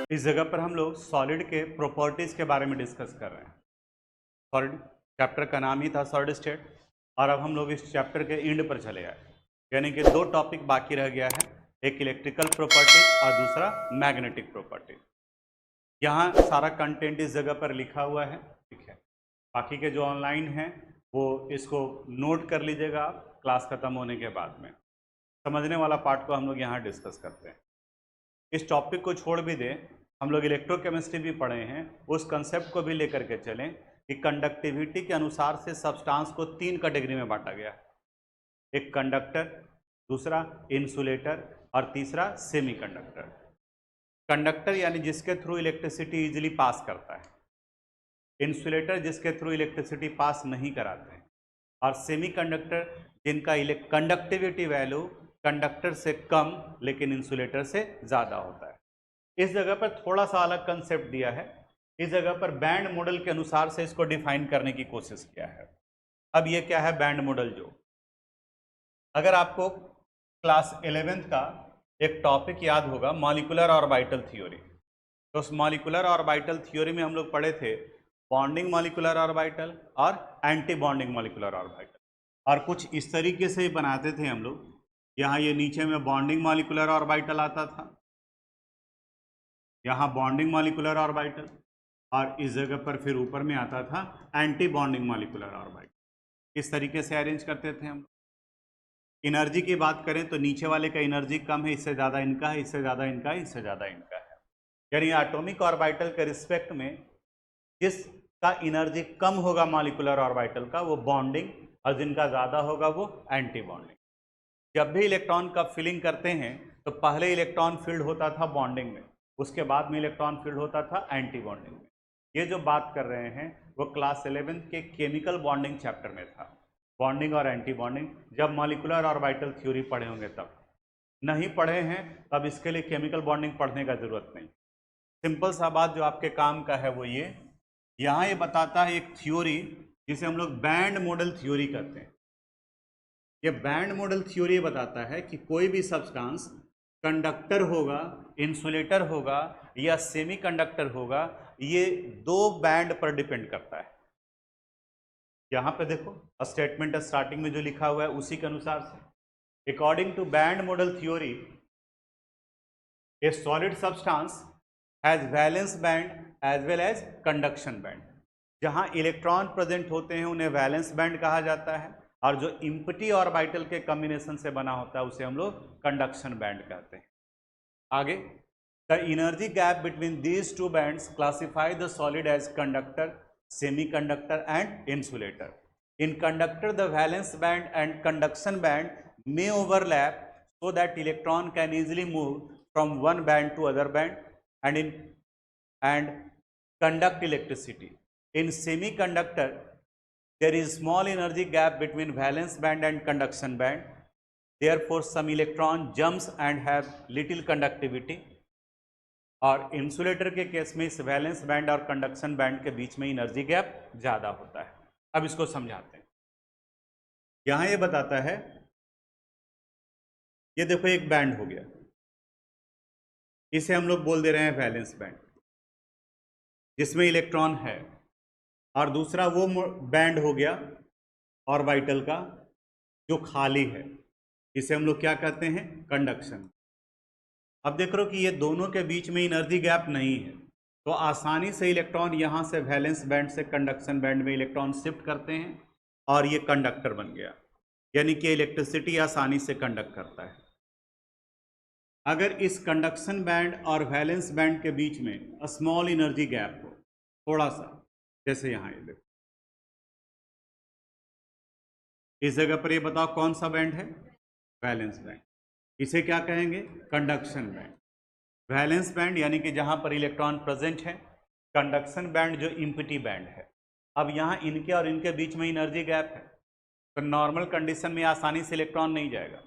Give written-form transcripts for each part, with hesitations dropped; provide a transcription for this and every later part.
इस जगह पर हम लोग सॉलिड के प्रॉपर्टीज़ के बारे में डिस्कस कर रहे हैं। सॉलिड चैप्टर का नाम ही था सॉलिड स्टेट, और अब हम लोग इस चैप्टर के एंड पर चले आए, यानी कि दो टॉपिक बाकी रह गया है, एक इलेक्ट्रिकल प्रॉपर्टी और दूसरा मैग्नेटिक प्रॉपर्टी। यहाँ सारा कंटेंट इस जगह पर लिखा हुआ है, ठीक है। बाकी के जो ऑनलाइन हैं वो इसको नोट कर लीजिएगा आप क्लास ख़त्म होने के बाद में। समझने वाला पार्ट को हम लोग यहाँ डिस्कस करते हैं। इस टॉपिक को छोड़ भी दें, हम लोग इलेक्ट्रोकेमिस्ट्री भी पढ़े हैं, उस कंसेप्ट को भी लेकर के चलें कि कंडक्टिविटी के अनुसार से सब्सटेंस को तीन कैटेगरी में बांटा गया है। एक कंडक्टर, दूसरा इंसुलेटर और तीसरा सेमीकंडक्टर। कंडक्टर यानी जिसके थ्रू इलेक्ट्रिसिटी इजीली पास करता है, इंसुलेटर जिसके थ्रू इलेक्ट्रिसिटी पास नहीं कराते हैं, और सेमीकंडक्टर जिनका कंडक्टिविटी वैल्यू कंडक्टर से कम लेकिन इंसुलेटर से ज़्यादा होता है। इस जगह पर थोड़ा सा अलग कंसेप्ट दिया है, इस जगह पर बैंड मॉडल के अनुसार से इसको डिफाइन करने की कोशिश किया है। अब ये क्या है बैंड मॉडल? जो अगर आपको क्लास 11th का एक टॉपिक याद होगा, मॉलिक्यूलर ऑर्बिटल थ्योरी, तो उस मॉलिक्यूलर ऑर्बिटल थ्योरी में हम लोग पढ़े थे बॉन्डिंग मॉलिक्यूलर ऑर्बिटल और एंटी बॉन्डिंग मॉलिक्यूलर ऑर्बिटल, और कुछ इस तरीके से बनाते थे हम लोग। यहाँ ये नीचे में बॉन्डिंग मॉलिक्यूलर ऑर्बिटल आता था, यहाँ बॉन्डिंग मॉलिक्यूलर ऑर्बिटल, और इस जगह पर फिर ऊपर में आता था एंटी बॉन्डिंग मॉलिक्यूलर ऑर्बिटल। इस तरीके से अरेंज करते थे हम। एनर्जी की बात करें तो नीचे वाले का एनर्जी कम है, इससे ज़्यादा इनका है, इससे ज़्यादा इनका है, इससे ज़्यादा इनका है। यानी एटॉमिक ऑर्बिटल के रिस्पेक्ट में जिसका एनर्जी कम होगा मॉलिक्यूलर ऑर्बिटल का वो बॉन्डिंग, और जिनका ज़्यादा होगा वो एंटी बॉन्डिंग। जब भी इलेक्ट्रॉन का फिलिंग करते हैं तो पहले इलेक्ट्रॉन फील्ड होता था बॉन्डिंग में, उसके बाद में इलेक्ट्रॉन फील्ड होता था एंटी बॉन्डिंग में। ये जो बात कर रहे हैं वो क्लास 11th के केमिकल बॉन्डिंग चैप्टर में था, बॉन्डिंग और एंटी बॉन्डिंग। जब मॉलिक्यूलर ऑर्बिटल थ्योरी पढ़े होंगे तब, नहीं पढ़े हैं तब इसके लिए केमिकल बॉन्डिंग पढ़ने का जरूरत नहीं। सिंपल सा बात जो आपके काम का है वो ये, यहाँ ये बताता है एक थ्योरी जिसे हम लोग बैंड मॉडल थ्योरी कहते हैं। ये बैंड मॉडल थ्योरी बताता है कि कोई भी सब्सटेंस कंडक्टर होगा, इंसुलेटर होगा या सेमीकंडक्टर होगा, ये दो बैंड पर डिपेंड करता है। यहाँ पे देखो स्टेटमेंट स्टार्टिंग में जो लिखा हुआ है उसी के अनुसार से, according to band model theory a solid substance has valence band as well as conduction band. जहाँ इलेक्ट्रॉन प्रेजेंट होते हैं उन्हें वैलेंस बैंड कहा जाता है, और जो इम्पटी ऑर्बिटल के कॉम्बिनेशन से बना होता है उसे हम लोग कंडक्शन बैंड कहते हैं। आगे, the energy gap between these two bands classify the solid as conductor, semiconductor and insulator. In conductor the valence band and conduction band may overlap so that electron can easily move from one band to other band and conduct electricity. In semiconductor, there is small energy gap between valence band and conduction band. Therefore, some electron jumps and have little conductivity. और insulator के case में इस valence band और conduction band के बीच में energy gap ज़्यादा होता है। अब इसको समझाते हैं। यहाँ ये बताता है, ये देखो एक बैंड हो गया, इसे हम लोग बोल दे रहे हैं वैलेंस बैंड जिसमें इलेक्ट्रॉन है, और दूसरा वो बैंड हो गया ऑर्बिटल का जो खाली है, इसे हम लोग क्या कहते हैं? कंडक्शन। अब देख रहे हो कि ये दोनों के बीच में एनर्जी गैप नहीं है, तो आसानी से इलेक्ट्रॉन यहाँ से वैलेंस बैंड से कंडक्शन बैंड में इलेक्ट्रॉन शिफ्ट करते हैं और ये कंडक्टर बन गया, यानी कि इलेक्ट्रिसिटी आसानी से कंडक्ट करता है। अगर इस कंडक्शन बैंड और वैलेंस बैंड के बीच में स्मॉल एनर्जी गैप हो, थोड़ा सा, जैसे यहाँ ये देखो, इस जगह पर ये बताओ कौन सा बैंड है? Valence band. इसे क्या कहेंगे? Conduction band. वैलेंस बैंड यानी कि जहाँ पर इलेक्ट्रॉन प्रेजेंट है, कंडक्शन बैंड जो इम्पटी बैंड है। अब यहाँ इनके और इनके बीच में एनर्जी गैप है, तो नॉर्मल कंडीशन में आसानी से इलेक्ट्रॉन नहीं जाएगा,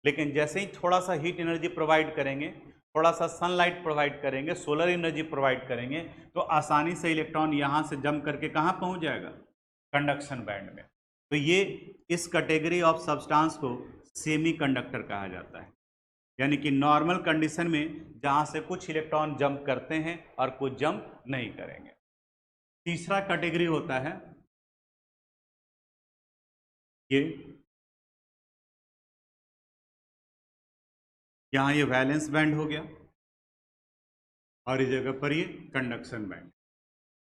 लेकिन जैसे ही थोड़ा सा हीट एनर्जी प्रोवाइड करेंगे, थोड़ा सा सनलाइट प्रोवाइड करेंगे, सोलर एनर्जी प्रोवाइड करेंगे, तो आसानी से इलेक्ट्रॉन यहाँ से जंप करके कहाँ पहुँच जाएगा? कंडक्शन बैंड में। तो ये इस कैटेगरी ऑफ सब्सटेंस को सेमीकंडक्टर कहा जाता है। यानी कि नॉर्मल कंडीशन में जहां से कुछ इलेक्ट्रॉन जंप करते हैं और कुछ जंप नहीं करेंगे। तीसरा कैटेगरी होता है ये, यहां ये वैलेंस बैंड हो गया और इस जगह पर ये कंडक्शन बैंड।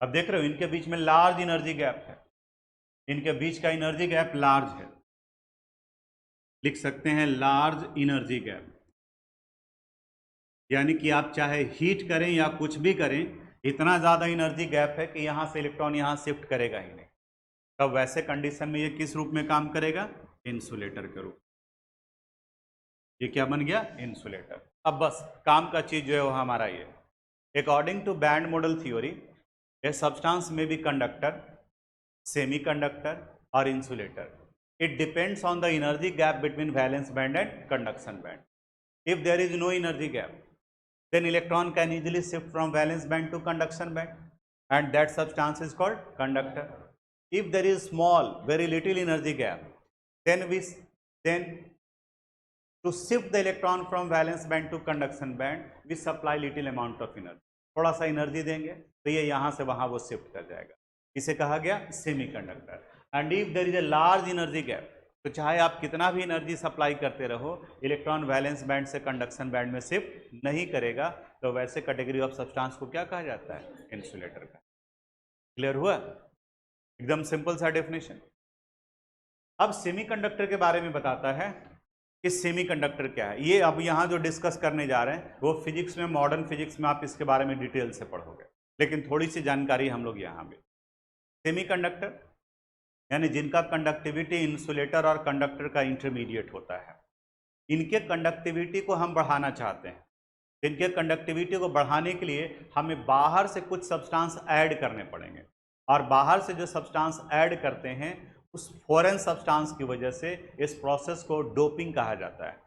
अब देख रहे हो इनके बीच में लार्ज एनर्जी गैप है, इनके बीच का एनर्जी गैप लार्ज है, लिख सकते हैं लार्ज एनर्जी गैप। यानी कि आप चाहे हीट करें या कुछ भी करें, इतना ज़्यादा एनर्जी गैप है कि यहाँ से इलेक्ट्रॉन यहाँ शिफ्ट करेगा ही नहीं। तब वैसे कंडीशन में ये किस रूप में काम करेगा? इंसुलेटर के रूप। ये क्या बन गया? इंसुलेटर। अब बस काम का चीज जो है वो हमारा ये, according to band model theory a substance में बी कंडक्टर, सेमी कंडक्टर और insulator. It depends on the energy gap between valence band and conduction band. If there is no energy gap, then electron can easily shift from valence band to conduction band, and that substance is called conductor. If there is small, very little energy gap, then to shift the electron from valence band to conduction band, we supply little amount of energy. थोड़ा सा energy देंगे तो ये यहाँ से वहाँ वो shift कर जाएगा। इसे कहा गया semiconductor. And if there is a large energy gap, तो चाहे आप कितना भी एनर्जी सप्लाई करते रहो, इलेक्ट्रॉन वैलेंस बैंड से कंडक्शन बैंड में शिफ्ट नहीं करेगा। तो वैसे कैटेगरी ऑफ सब्सटेंस को क्या कहा जाता है? इंसुलेटर का। क्लियर हुआ? एकदम सिंपल सा डेफिनेशन। अब सेमीकंडक्टर के बारे में बताता है कि सेमीकंडक्टर क्या है। ये अब यहाँ जो डिस्कस करने जा रहे हैं वो फिजिक्स में, मॉडर्न फिजिक्स में आप इसके बारे में डिटेल से पढ़ोगे, लेकिन थोड़ी सी जानकारी हम लोग यहाँ भी। सेमीकंडक्टर यानी जिनका कंडक्टिविटी इंसुलेटर और कंडक्टर का इंटरमीडिएट होता है, इनके कंडक्टिविटी को हम बढ़ाना चाहते हैं। इनके कंडक्टिविटी को बढ़ाने के लिए हमें बाहर से कुछ सब्सटेंस ऐड करने पड़ेंगे, और बाहर से जो सब्सटेंस ऐड करते हैं उस फॉरेन सब्सटेंस की वजह से इस प्रोसेस को डोपिंग कहा जाता है।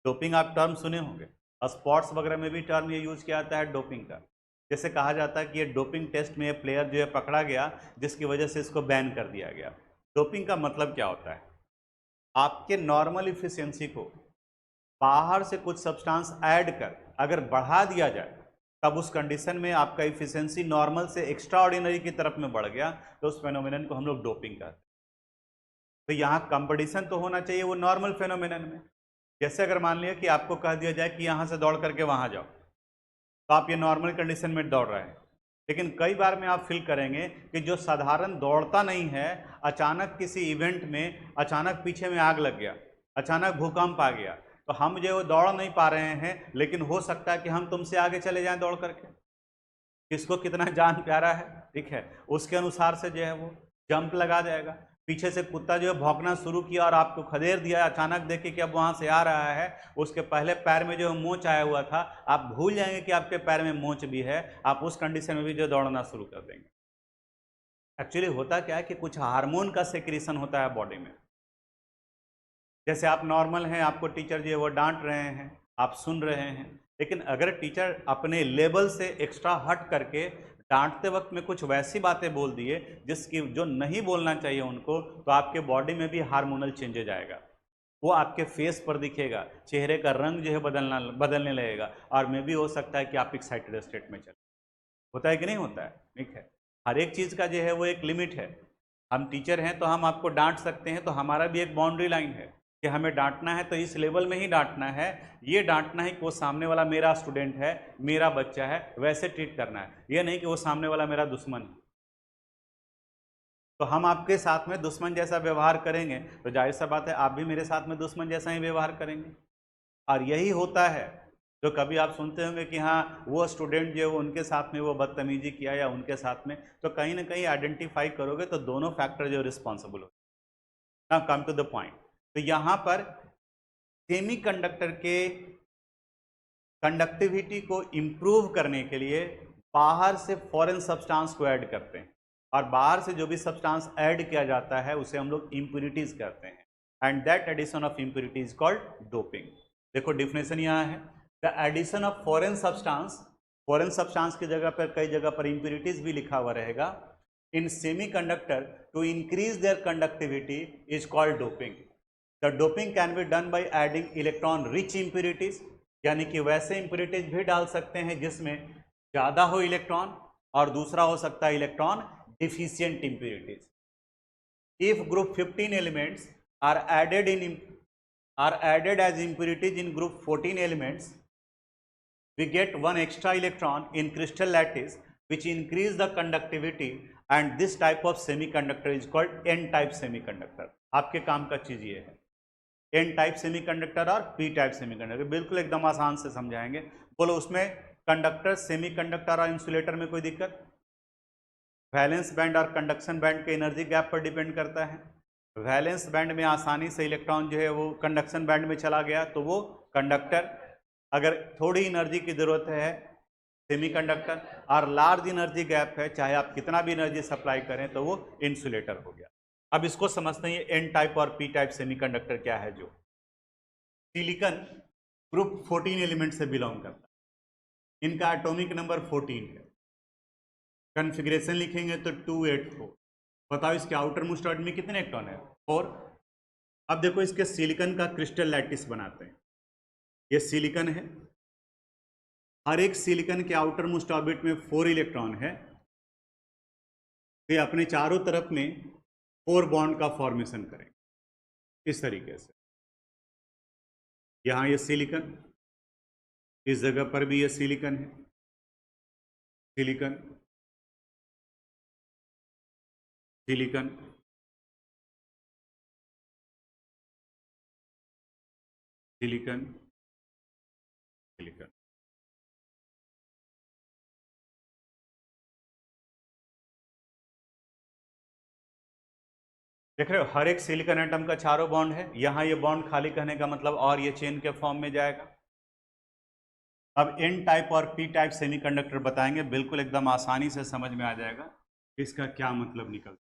डोपिंग आप टर्म सुने होंगे, स्पोर्ट्स वगैरह में भी टर्म ये यूज किया जाता है डोपिंग का। जैसे कहा जाता है कि ये डोपिंग टेस्ट में ये प्लेयर जो है पकड़ा गया, जिसकी वजह से इसको बैन कर दिया गया। डोपिंग का मतलब क्या होता है? आपके नॉर्मल इफिशियंसी को बाहर से कुछ सब्सटेंस ऐड कर अगर बढ़ा दिया जाए, तब उस कंडीशन में आपका इफिशियंसी नॉर्मल से एक्स्ट्रा ऑर्डिनरी की तरफ में बढ़ गया, तो उस फेनोमेनन को हम लोग डोपिंग कहते हैं। तो यहाँ कंपटीशन तो होना चाहिए वो नॉर्मल फेनोमेनन में। जैसे अगर मान लिया कि आपको कह दिया जाए कि यहाँ से दौड़ करके वहाँ जाओ, तो आप ये नॉर्मल कंडीशन में दौड़ रहे हैं, लेकिन कई बार में आप फील करेंगे कि जो साधारण दौड़ता नहीं है, अचानक किसी इवेंट में अचानक पीछे में आग लग गया, अचानक भूकंप आ गया, तो हम जो वो दौड़ नहीं पा रहे हैं, लेकिन हो सकता है कि हम तुमसे आगे चले जाएं दौड़ करके। किसको कितना जान प्यारा है, ठीक है, उसके अनुसार से जो है वो जंप लगा जाएगा। पीछे से कुत्ता जो है भौंकना शुरू किया और आपको खदेड़ दिया, अचानक देखे कि अब वहां से आ रहा है, उसके पहले पैर में जो मोच आया हुआ था, आप भूल जाएंगे कि आपके पैर में मोच भी है, आप उस कंडीशन में भी जो दौड़ना शुरू कर देंगे। एक्चुअली होता क्या है कि कुछ हार्मोन का सेक्रेशन होता है बॉडी में। जैसे आप नॉर्मल हैं, आपको टीचर जो है वो डांट रहे हैं, आप सुन रहे हैं, लेकिन अगर टीचर अपने लेवल से एक्स्ट्रा हट करके डांटते वक्त में कुछ वैसी बातें बोल दिए जिसकी जो नहीं बोलना चाहिए उनको, तो आपके बॉडी में भी हार्मोनल चेंजेज आएगा, वो आपके फेस पर दिखेगा, चेहरे का रंग जो है बदलने लगेगा, और मे भी हो सकता है कि आप एक्साइटेड स्टेट में चले। होता है कि नहीं होता है? ठीक है, हर एक चीज़ का जो है वो एक लिमिट है। हम टीचर हैं तो हम आपको डांट सकते हैं, तो हमारा भी एक बाउंड्री लाइन है कि हमें डांटना है तो इस लेवल में ही डांटना है। ये डांटना है कि वो सामने वाला मेरा स्टूडेंट है, मेरा बच्चा है, वैसे ट्रीट करना है। ये नहीं कि वो सामने वाला मेरा दुश्मन है, तो हम आपके साथ में दुश्मन जैसा व्यवहार करेंगे तो जाहिर सा बात है आप भी मेरे साथ में दुश्मन जैसा ही व्यवहार करेंगे। और यही होता है जो कभी आप सुनते होंगे कि हाँ वो स्टूडेंट जो है उनके साथ में वो बदतमीजी किया या उनके साथ में, तो कहीं ना कहीं आइडेंटिफाई करोगे तो दोनों फैक्टर जो रिस्पॉन्सिबल हो। Now come to the point. तो यहाँ पर सेमीकंडक्टर के कंडक्टिविटी को इम्प्रूव करने के लिए बाहर से फॉरेन सब्सटेंस को ऐड करते हैं, और बाहर से जो भी सब्सटेंस ऐड किया जाता है उसे हम लोग इम्प्यूरिटीज कहते हैं, and that addition of impurities called doping. देखो डिफिनेशन यहाँ है, the addition of foreign substance की जगह पर कई जगह पर इम्प्यूरिटीज भी लिखा हुआ रहेगा, in semiconductor to increase their conductivity is called doping. The doping can be done by adding electron rich impurities यानी कि वैसे इम्प्योरिटीज भी डाल सकते हैं जिसमें ज़्यादा हो इलेक्ट्रॉन, और दूसरा हो सकता है electron deficient impurities. If group 15 elements are added as impurities in group 14 elements, we get one extra electron in crystal lattice which increase the conductivity, and this type of semiconductor is called n-type semiconductor। आपके काम का चीज ये है, n-type semiconductor और p-type semiconductor। बिल्कुल एकदम आसान से समझाएंगे। बोलो उसमें कंडक्टर, सेमीकंडक्टर और इंसुलेटर में कोई दिक्कत? वैलेंस बैंड और कंडक्शन बैंड के एनर्जी गैप पर डिपेंड करता है। वैलेंस बैंड में आसानी से इलेक्ट्रॉन जो है वो कंडक्शन बैंड में चला गया तो वो कंडक्टर, अगर थोड़ी एनर्जी की ज़रूरत है सेमीकंडक्टर, और लार्ज एनर्जी गैप है, चाहे आप कितना भी एनर्जी सप्लाई करें तो वो इंसुलेटर हो गया। अब इसको समझते हैं एन टाइप और पी टाइप सेमीकंडक्टर क्या है। जो सिलिकॉन ग्रुप 14 एलिमेंट से बिलोंग करता है, इनका एटॉमिक नंबर 14 है। कॉन्फ़िगरेशन लिखेंगे तो 284। बताओ इसके आउटर मोस्ट ऑर्बिट में कितने इलेक्ट्रॉन है? 4। अब देखो इसके सिलिकॉन का क्रिस्टल लैटिस बनाते हैं। ये सिलिकॉन है, हर एक सिलिकॉन के आउटर मोस्ट ऑर्बिट में 4 इलेक्ट्रॉन है। तो ये अपने चारों तरफ में 4 बॉन्ड का फॉर्मेशन करेंगे इस तरीके से। यहाँ ये सिलिकॉन, इस जगह पर भी ये सिलिकॉन है, सिलिकॉन सिलिकॉन सिलिकॉन सिलिकॉन। देख रहे हो हर एक सिलिकॉन एटम का चारों बॉन्ड है। यहाँ ये बॉन्ड खाली कहने का मतलब और ये चेन के फॉर्म में जाएगा। अब एन टाइप और पी टाइप सेमीकंडक्टर बताएंगे, बिल्कुल एकदम आसानी से समझ में आ जाएगा इसका क्या मतलब निकलता है।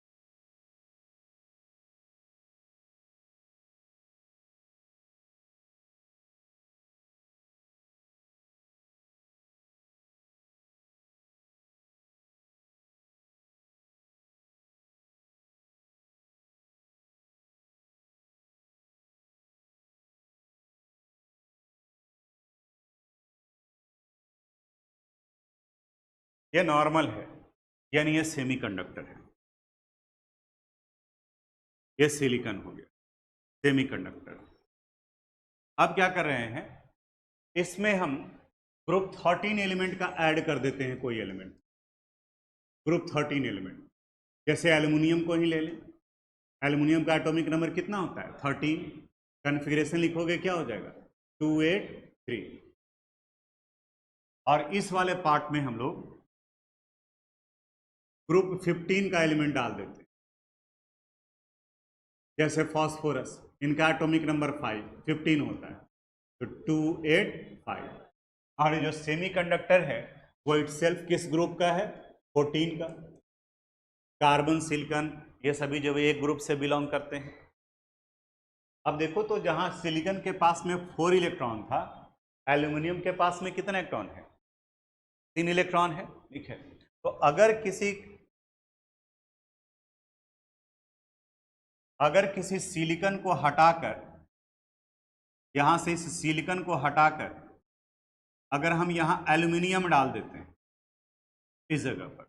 ये नॉर्मल है, यानी ये सेमीकंडक्टर है। ये सिलिकॉन हो गया सेमीकंडक्टर। अब क्या कर रहे हैं, इसमें हम ग्रुप 13 एलिमेंट का ऐड कर देते हैं। कोई एलिमेंट ग्रुप 13 एलिमेंट, जैसे एल्युमिनियम को ही ले लें। एल्युमिनियम का एटॉमिक नंबर कितना होता है? 13। कॉन्फ़िगरेशन लिखोगे क्या हो जाएगा? 283। और इस वाले पार्ट में हम लोग ग्रुप 15 का एलिमेंट डाल देते हैं, जैसे फॉस्फोरस, इनका एटॉमिक नंबर 15 होता है, तो 285। और जो सेमीकंडक्टर है वो इटसेल्फ किस ग्रुप का है? 14 का। कार्बन, सिलिकॉन, ये सभी जो एक ग्रुप से बिलोंग करते हैं। अब देखो तो जहां सिलिकॉन के पास में 4 इलेक्ट्रॉन था, एल्यूमिनियम के पास में कितने इलेक्ट्रॉन है? 3 इलेक्ट्रॉन है। ठीक है, तो अगर किसी सिलिकॉन को हटाकर, यहां से इस सिलिकॉन को हटाकर अगर हम यहां एल्यूमिनियम डाल देते हैं इस जगह पर,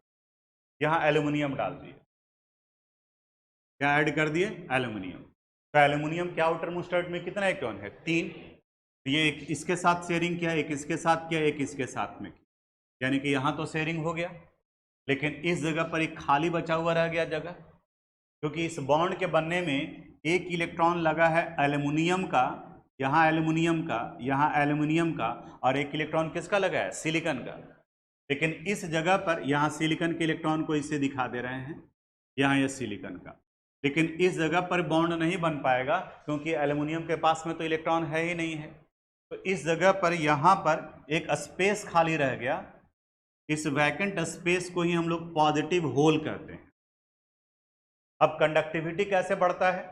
यहां एल्यूमिनियम डाल दिए, क्या ऐड कर दिए? एल्यूमिनियम। तो एल्यूमिनियम के आउटर मोस्ट ऑर्बिट में कितना इलेक्ट्रॉन है? 3। ये एक इसके साथ शेयरिंग किया, एक इसके साथ किया, एक इसके साथ में किया, यानी कि यहाँ तो शेयरिंग हो गया, लेकिन इस जगह पर एक खाली बचा हुआ रह गया जगह, क्योंकि इस बॉन्ड के बनने में एक इलेक्ट्रॉन लगा है एल्यूमिनियम का, यहाँ एल्यूमिनियम का, यहाँ एल्यूमिनियम का, और एक इलेक्ट्रॉन किसका लगा है? सिलिकॉन का। लेकिन इस जगह पर यहाँ सिलिकॉन के इलेक्ट्रॉन को इसे दिखा दे रहे हैं, यहाँ ये सिलिकॉन का, लेकिन इस जगह पर बॉन्ड नहीं बन पाएगा क्योंकि एल्यूमिनियम के पास में तो इलेक्ट्रॉन है ही नहीं है। तो इस जगह पर यहाँ पर एक स्पेस खाली रह गया, इस वैकेंट स्पेस को ही हम लोग पॉजिटिव होल कहते हैं। अब कंडक्टिविटी कैसे बढ़ता है?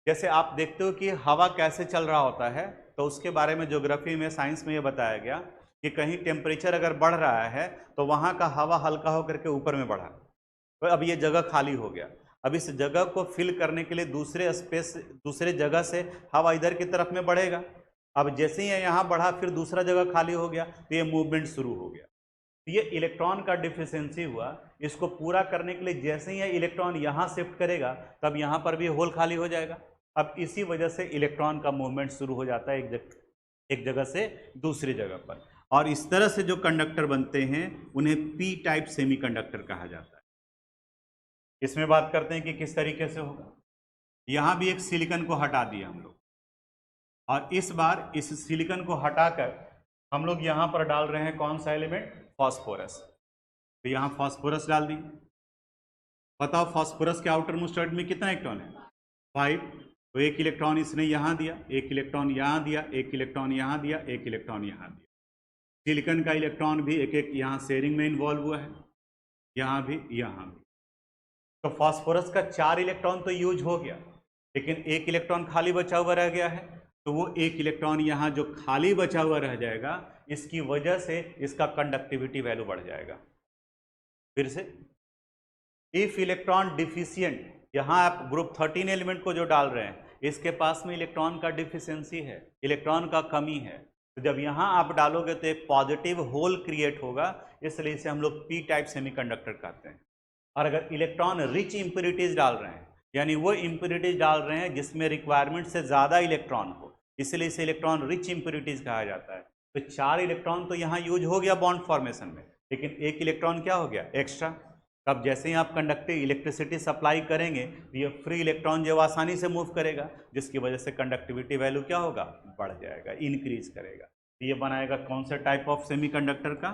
जैसे आप देखते हो कि हवा कैसे चल रहा होता है, तो उसके बारे में ज्योग्राफी में, साइंस में ये बताया गया कि कहीं टेम्परेचर अगर बढ़ रहा है तो वहाँ का हवा हल्का होकर के ऊपर में बढ़ा, तो अब ये जगह खाली हो गया। अब इस जगह को फिल करने के लिए दूसरे जगह से हवा इधर की तरफ में बढ़ेगा। अब जैसे ही यहाँ बढ़ा फिर दूसरा जगह खाली हो गया तो ये मूवमेंट शुरू हो गया। ये इलेक्ट्रॉन का डिफिशियंसी हुआ। इसको पूरा करने के लिए जैसे ही इलेक्ट्रॉन यहाँ शिफ्ट करेगा तब यहाँ पर भी होल खाली हो जाएगा। अब इसी वजह से इलेक्ट्रॉन का मूवमेंट शुरू हो जाता है एक जगह से दूसरी जगह पर। और इस तरह से जो कंडक्टर बनते हैं उन्हें पी टाइप सेमीकंडक्टर कहा जाता है। इसमें बात करते हैं कि किस तरीके से होगा। यहाँ भी एक सिलिकॉन को हटा दिया हम लोग, और इस बार इस सिलिकॉन को हटाकर हम लोग यहाँ पर डाल रहे हैं कौन सा एलिमेंट, फास्फोरस। तो यहाँ फास्फोरस डाल दी। बताओ फास्फोरस के आउटर मोस्ट ऑर्बिट में कितना इलेक्ट्रॉन है, 5। तो एक इलेक्ट्रॉन इसने यहाँ दिया, एक इलेक्ट्रॉन यहाँ दिया, एक इलेक्ट्रॉन यहाँ दिया, एक इलेक्ट्रॉन यहाँ दिया। सिलिकॉन का इलेक्ट्रॉन भी एक एक यहाँ शेयरिंग में इन्वॉल्व हुआ है, यहाँ भी यहाँ भी। तो फास्फोरस का 4 इलेक्ट्रॉन तो यूज हो गया, लेकिन एक इलेक्ट्रॉन खाली बचा हुआ रह गया है। तो वो एक इलेक्ट्रॉन यहाँ जो खाली बचा हुआ रह जाएगा, इसकी वजह से इसका कंडक्टिविटी वैल्यू बढ़ जाएगा। फिर से, इफ इलेक्ट्रॉन डिफिशियंट, यहाँ आप ग्रुप 13 एलिमेंट को जो डाल रहे हैं इसके पास में इलेक्ट्रॉन का डिफिशियंसी है, इलेक्ट्रॉन का कमी है। तो जब यहाँ आप डालोगे तो एक पॉजिटिव होल क्रिएट होगा, इसलिए इसे हम लोग पी टाइप सेमीकंडक्टर कहते हैं। और अगर इलेक्ट्रॉन रिच इंप्योरिटीज डाल रहे हैं, यानी वो इंप्योरिटीज डाल रहे हैं जिसमें रिक्वायरमेंट से ज़्यादा इलेक्ट्रॉन हो, इसलिए इसे इलेक्ट्रॉन रिच इंप्योरिटीज कहा जाता है। तो 4 इलेक्ट्रॉन तो यहाँ यूज हो गया बॉन्ड फॉर्मेशन में, लेकिन एक इलेक्ट्रॉन क्या हो गया, एक्स्ट्रा। तब जैसे ही आप कंडक्टिव इलेक्ट्रिसिटी सप्लाई करेंगे तो ये फ्री इलेक्ट्रॉन जो आसानी से मूव करेगा, जिसकी वजह से कंडक्टिविटी वैल्यू क्या होगा, बढ़ जाएगा, इंक्रीज करेगा। तो ये बनाएगा कौन सा टाइप ऑफ सेमीकंडक्टर का,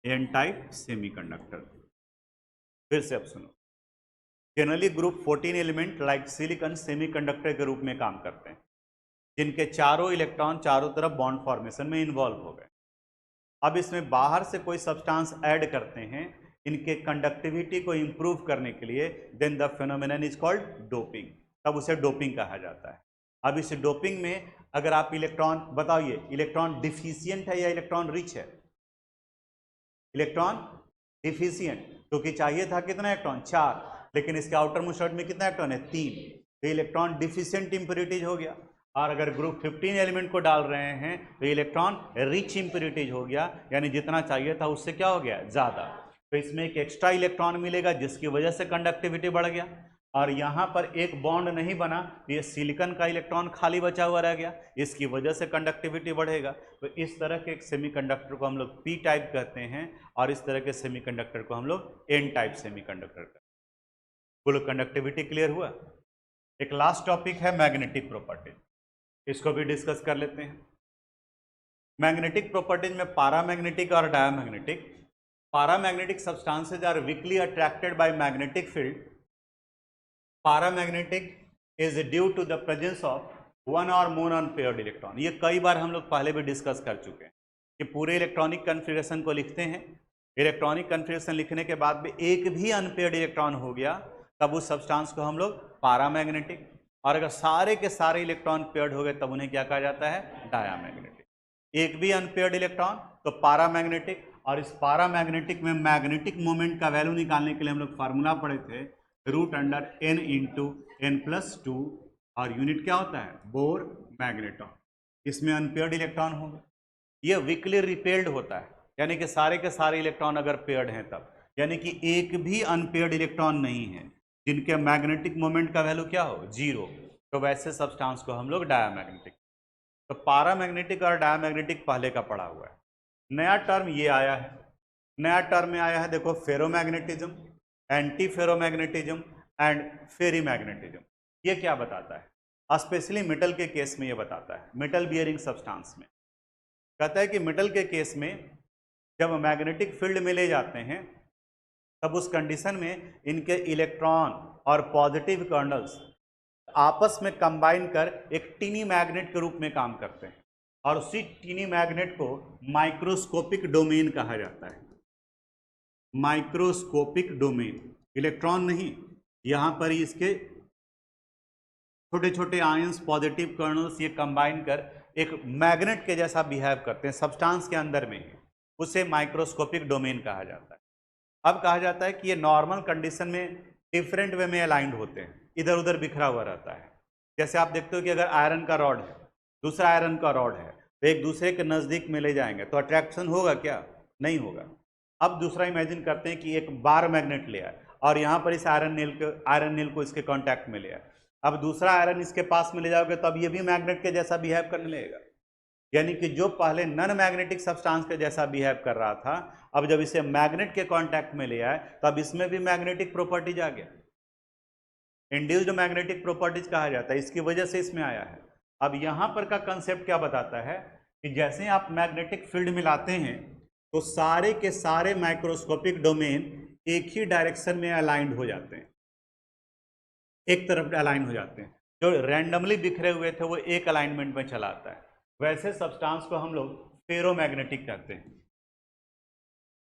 एन टाइप सेमीकंडक्टर। फिर से अब सुनो, generally group 14 element like silicon semiconductor के रूप में काम करते हैं, जिनके चारों इलेक्ट्रॉन चारों तरफ बॉन्ड फॉर्मेशन में इन्वॉल्व हो गए। अब इसमें बाहर से कोई सब्सटेंस ऐड करते हैं इनके कंडक्टिविटी को इंप्रूव करने के लिए, then the phenomenon is called doping. तब उसे डोपिंग कहा जाता है। अब इस डोपिंग में अगर आप इलेक्ट्रॉन बताइए, इलेक्ट्रॉन डिफिशियंट है या इलेक्ट्रॉन रिच है, इलेक्ट्रॉन डिफिशियंट, क्योंकि चाहिए था कितना इलेक्ट्रॉन, 4, लेकिन इसके आउटर मोस्ट ऑर्बिट में कितना इलेक्ट्रॉन है, 3। तो इलेक्ट्रॉन डिफिशियंट इंप्योरिटीज हो गया। और अगर ग्रुप 15 एलिमेंट को डाल रहे हैं तो इलेक्ट्रॉन रिच इंप्योरिटीज हो गया, यानी जितना चाहिए था उससे क्या हो गया, ज़्यादा। तो इसमें एक एक्स्ट्रा इलेक्ट्रॉन मिलेगा जिसकी वजह से कंडक्टिविटी बढ़ गया। और यहाँ पर एक बॉन्ड नहीं बना, ये सिलिकॉन का इलेक्ट्रॉन खाली बचा हुआ रह गया, इसकी वजह से कंडक्टिविटी बढ़ेगा। तो इस तरह के एक सेमीकंडक्टर को हम लोग पी टाइप कहते हैं, और इस तरह के सेमीकंडक्टर को हम लोग एन टाइप सेमीकंडक्टर कहते हैं। बोलो, कंडक्टिविटी क्लियर हुआ। एक लास्ट टॉपिक है मैग्नेटिक प्रॉपर्टीज, इसको भी डिस्कस कर लेते हैं। मैग्नेटिक प्रॉपर्टीज में पैरामैग्नेटिक और diamagnetic. Paramagnetic substances are weakly attracted by magnetic field. Paramagnetic is due to the presence of one or more unpaired electron. ये कई बार हम लोग पहले भी डिस्कस कर चुके हैं कि पूरे इलेक्ट्रॉनिक कन्फिगरेशन को लिखते हैं, इलेक्ट्रॉनिक कन्फिगरेशन लिखने के बाद भी एक भी अनपेयर्ड इलेक्ट्रॉन हो गया तब उस सब्सटेंस को हम लोग पैरामैग्नेटिक, और अगर सारे के सारे इलेक्ट्रॉन पेयर्ड हो गए तब उन्हें क्या कहा जाता है, डायामैग्नेटिक। एक भी अनपेयर्ड इलेक्ट्रॉन तो पैरामैग्नेटिक। और इस पैरामैग्नेटिक में मैग्नेटिक मोमेंट का वैल्यू निकालने के लिए हम लोग फार्मूला पढ़े थे, √n इंटू n+2, और यूनिट क्या होता है, बोर मैग्नेटॉन। इसमें अनपेयर्ड इलेक्ट्रॉन होंगे, ये वीकली रिपेल्ड होता है, यानी कि सारे के सारे इलेक्ट्रॉन अगर पेयर्ड हैं तब, यानी कि एक भी अनपेयर्ड इलेक्ट्रॉन नहीं है जिनके मैग्नेटिक मोमेंट का वैल्यू क्या हो, 0। तो वैसे सब्सटेंस को हम लोग डायामैग्नेटिक। तो पैरामैग्नेटिक और डायामैग्नेटिक पहले का पढ़ा हुआ है। नया टर्म ये आया है, नया टर्म में आया है, देखो, फेरोमैग्नेटिज्म, एंटी फेरोमैग्नेटिज्म एंड फेरीमैग्नेटिज्म। ये क्या बताता है, स्पेशली मेटल के केस में ये बताता है, मेटल बियरिंग सब्सटेंस में कहता है कि मेटल के केस में जब मैग्नेटिक फील्ड में ले जाते हैं तब उस कंडीशन में इनके इलेक्ट्रॉन और पॉजिटिव कर्नल्स आपस में कंबाइन कर एक टीनी मैग्नेट के रूप में काम करते हैं, और उसी टीनी मैग्नेट को माइक्रोस्कोपिक डोमेन कहा जाता है। माइक्रोस्कोपिक डोमेन, इलेक्ट्रॉन नहीं, यहाँ पर इसके छोटे छोटे आयंस, पॉजिटिव कर्नल्स, ये कंबाइन कर एक मैग्नेट के जैसा बिहेव करते हैं सब्सटेंस के अंदर में ही, उसे माइक्रोस्कोपिक डोमेन कहा जाता है। अब कहा जाता है कि ये नॉर्मल कंडीशन में डिफरेंट वे में अलाइंड होते हैं, इधर उधर बिखरा हुआ रहता है। जैसे आप देखते हो कि अगर आयरन का रॉड है, दूसरा आयरन का रॉड है, तो एक दूसरे के नज़दीक में ले जाएंगे तो अट्रैक्शन होगा क्या? नहीं होगा। अब दूसरा इमेजिन करते हैं कि एक बार मैग्नेट ले आए और यहाँ पर इस आयरन नील को इसके कांटेक्ट में ले आए। अब दूसरा आयरन इसके पास में ले जाओगे तो अब ये भी मैग्नेट के जैसा बिहेव करने लगेगा, यानी कि जो पहले नॉन मैग्नेटिक सब्सटेंस के जैसा बिहेव कर रहा था, अब जब इसे मैग्नेट के कांटेक्ट में ले आए तो अब इसमें भी मैग्नेटिक प्रॉपर्टीज आ गया, इंड्यूस्ड मैग्नेटिक प्रॉपर्टीज कहा जाता है, इसकी वजह से इसमें आया है। अब यहां पर का कंसेप्ट क्या बताता है कि जैसे आप मैग्नेटिक फील्ड मिलाते हैं तो सारे के सारे माइक्रोस्कोपिक डोमेन एक ही डायरेक्शन में अलाइंड हो जाते हैं, एक तरफ अलाइन हो जाते हैं। जो रैंडमली बिखरे हुए थे वो एक अलाइनमेंट में चला आता है। वैसे सब्सटेंस को हम लोग फेरोमैग्नेटिक कहते हैं,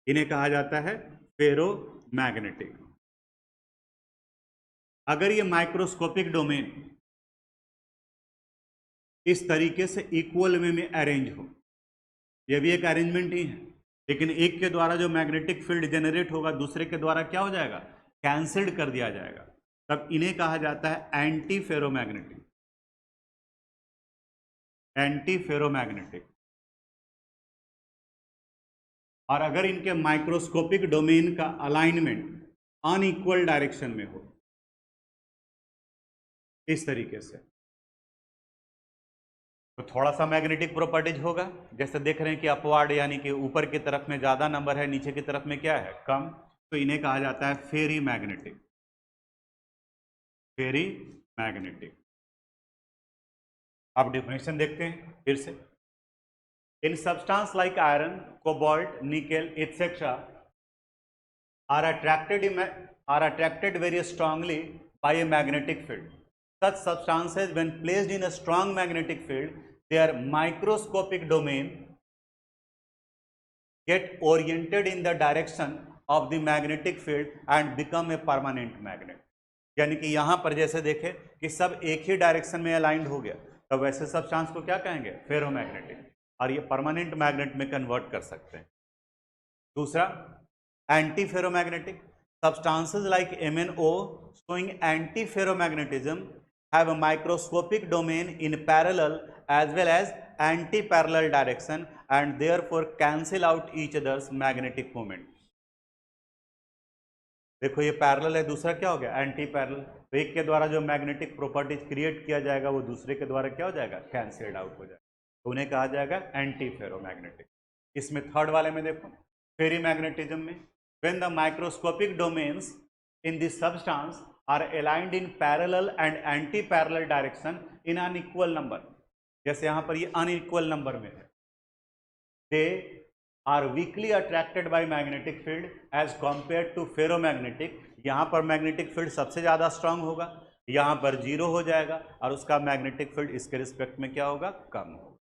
इन्हें कहा जाता है फेरोमैग्नेटिक। अगर ये माइक्रोस्कोपिक डोमेन इस तरीके से इक्वल वे में अरेंज हो, ये भी एक अरेंजमेंट ही है, लेकिन एक के द्वारा जो मैग्नेटिक फील्ड जनरेट होगा दूसरे के द्वारा क्या हो जाएगा? कैंसिल्ड कर दिया जाएगा, तब इन्हें कहा जाता है एंटी फेरोमैग्नेटिक। Anti ferromagnetic. और अगर इनके माइक्रोस्कोपिक डोमेन का अलाइनमेंट अनइक्वल डायरेक्शन में हो इस तरीके से, तो थोड़ा सा मैग्नेटिक प्रॉपर्टीज होगा। जैसे देख रहे हैं कि अपवार्ड यानी कि ऊपर की तरफ में ज़्यादा नंबर है, नीचे की तरफ में क्या है? कम। तो इन्हें कहा जाता है फेरी मैग्नेटिक। Ferrimagnetic. अब डेफिनेशन देखते हैं फिर से। In substance like iron, cobalt, nickel etcetera are attracted very strongly by a magnetic field. Such substances, when placed in a strong magnetic field, their microscopic domain get oriented in the direction of the magnetic field and become a permanent magnet. यानी कि यहाँ पर जैसे देखें कि सब एक ही direction में अलाइंड हो गया, तो वैसे सब्सटेंस को क्या कहेंगे? फेरोमैग्नेटिक। और ये परमानेंट मैग्नेट में कन्वर्ट कर सकते हैं। दूसरा anti-ferromagnetic. Substances like MnO showing anti-ferromagnetism have a microscopic domain in parallel as well as anti-parallel direction and therefore cancel out each other's magnetic moment. देखो ये पैरेलल है, दूसरा क्या हो गया? Anti parallel. तो एक के द्वारा जो मैग्नेटिक प्रॉपर्टीज क्रिएट किया जाएगा वो दूसरे के द्वारा क्या हो जाएगा? कैंसिल्ड आउट हो जाएगा, तो उन्हें कहा जाएगा एंटी फेरोमैग्नेटिक। इसमें थर्ड वाले में देखो फेरी मैग्नेटिज्म में, when the microscopic domains in the substance are aligned in parallel and anti-parallel direction in unequal number, जैसे यहाँ पर ये unequal number में है, they are weakly attracted by magnetic field as compared to ferromagnetic. यहाँ पर magnetic field सबसे ज़्यादा स्ट्रांग होगा, यहाँ पर जीरो हो जाएगा और उसका मैग्नेटिक फील्ड इसके रिस्पेक्ट में क्या होगा? कम होगा।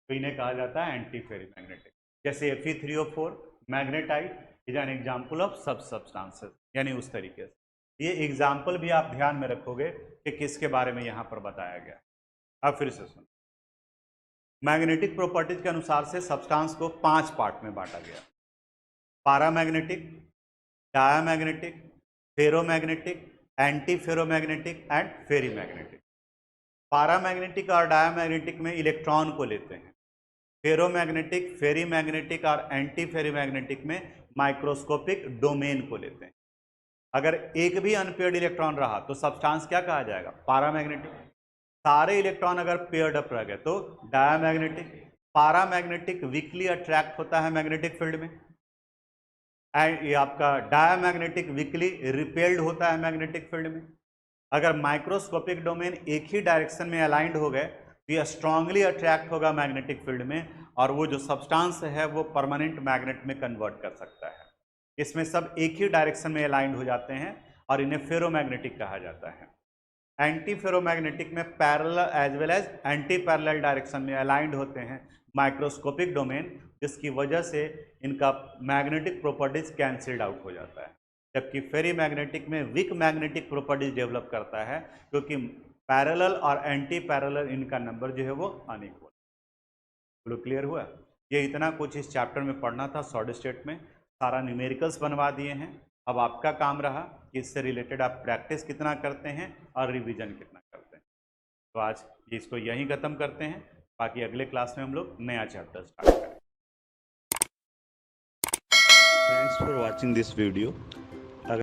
तो इन्हें कहा जाता है एंटी फेरोमैग्नेटिक। जैसे Fe3O4 magnetite is an example of सब सब्सटेंसेस, यानी उस तरीके से। ये एग्जाम्पल भी आप ध्यान में रखोगे कि किसके बारे में यहाँ पर बताया गया है। अब फिर से सुनो, मैग्नेटिक प्रॉपर्टीज के अनुसार से सब्सटेंस को 5 पार्ट में बांटा गया: paramagnetic, diamagnetic, ferromagnetic, antiferromagnetic and ferrimagnetic. Paramagnetic और डायामैग्नेटिक में इलेक्ट्रॉन को लेते हैं, फेरोमैग्नेटिक, फेरी मैग्नेटिक और एंटी फेरी मैग्नेटिक में माइक्रोस्कोपिक डोमेन को लेते हैं। अगर एक भी अनपेयर्ड इलेक्ट्रॉन रहा तो सब्सटेंस क्या कहा जाएगा? पैरामैग्नेटिक। सारे इलेक्ट्रॉन अगर पेयर्ड अप रह गए तो डायामैग्नेटिक। पैरामैग्नेटिक वीकली अट्रैक्ट होता है मैग्नेटिक फील्ड में, एंड ये आपका डायामैग्नेटिक वीकली रिपेल्ड होता है मैग्नेटिक फील्ड में। अगर माइक्रोस्कोपिक डोमेन एक ही डायरेक्शन में अलाइंड हो गए तो यह स्ट्रांगली अट्रैक्ट होगा मैग्नेटिक फील्ड में और वो जो सब्सटेंस है वो परमानेंट मैग्नेट में कन्वर्ट कर सकता है। इसमें सब एक ही डायरेक्शन में अलाइंड हो जाते हैं और इन्हें फेरोमैग्नेटिक कहा जाता है। एंटी फेरोमैग्नेटिक में parallel as well as antiparallel direction में अलाइंड होते हैं माइक्रोस्कोपिक डोमेन, जिसकी वजह से इनका मैग्नेटिक प्रॉपर्टीज कैंसिल्ड आउट हो जाता है। जबकि फेरी मैग्नेटिक में वीक मैग्नेटिक प्रॉपर्टीज डेवलप करता है क्योंकि पैरेलल और एंटी पैरेलल इनका नंबर जो है वो अनइक्वल। बोलो क्लियर हुआ? ये इतना कुछ इस चैप्टर में पढ़ना था। सॉलिड स्टेट में सारा न्यूमेरिकल्स बनवा दिए हैं। अब आपका काम रहा कि इससे रिलेटेड आप प्रैक्टिस कितना करते हैं और रिवीजन कितना करते हैं। तो आज इसको यहीं ख़त्म करते हैं। बाकी अगले क्लास में हम लोग नया चैप्टर स्टार्ट करें। Thanks for watching this video.